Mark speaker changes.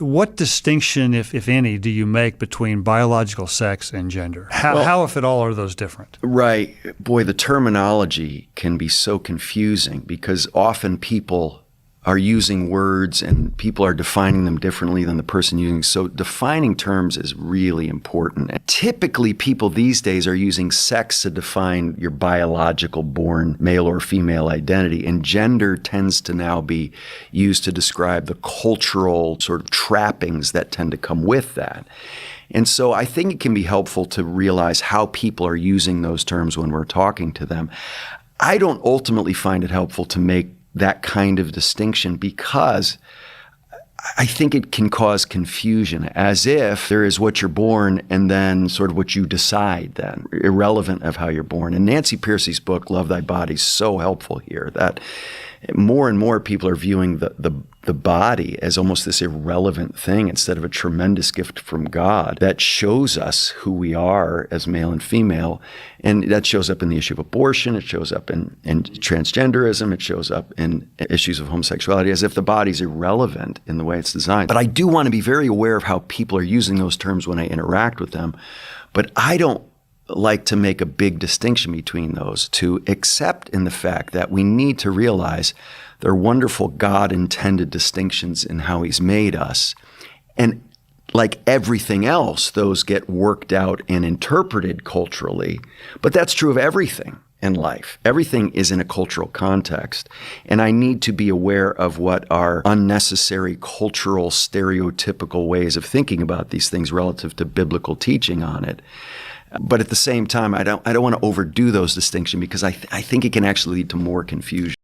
Speaker 1: What distinction, if any, do you make between biological sex and gender? How, if at all, are those different?
Speaker 2: Right. Boy, the terminology can be so confusing because often people are using words and people are defining them differently than the person using. So defining terms is really important. And typically, people these days are using sex to define your biological born male or female identity, and gender tends to now be used to describe the cultural sort of trappings that tend to come with that. And so I think it can be helpful to realize how people are using those terms when we're talking to them. I don't ultimately find it helpful to make that kind of distinction because I think it can cause confusion, as if there is what you're born and then sort of what you decide then, irrelevant of how you're born. And Nancy Pearcey's book, Love Thy Body, is so helpful here that more and more people are viewing the body as almost this irrelevant thing instead of a tremendous gift from God that shows us who we are as male and female. And that shows up in the issue of abortion. It shows up in transgenderism. It shows up in issues of homosexuality, as if the body's irrelevant in the way it's designed. But I do want to be very aware of how people are using those terms when I interact with them. But I don't like to make a big distinction between those two, except in the fact that we need to realize they're wonderful God-intended distinctions in how He's made us. And like everything else, those get worked out and interpreted culturally. But that's true of everything in life. Everything is in a cultural context. And I need to be aware of what are unnecessary cultural, stereotypical ways of thinking about these things relative to biblical teaching on it. But at the same time, I don't want to overdo those distinctions because I think it can actually lead to more confusion.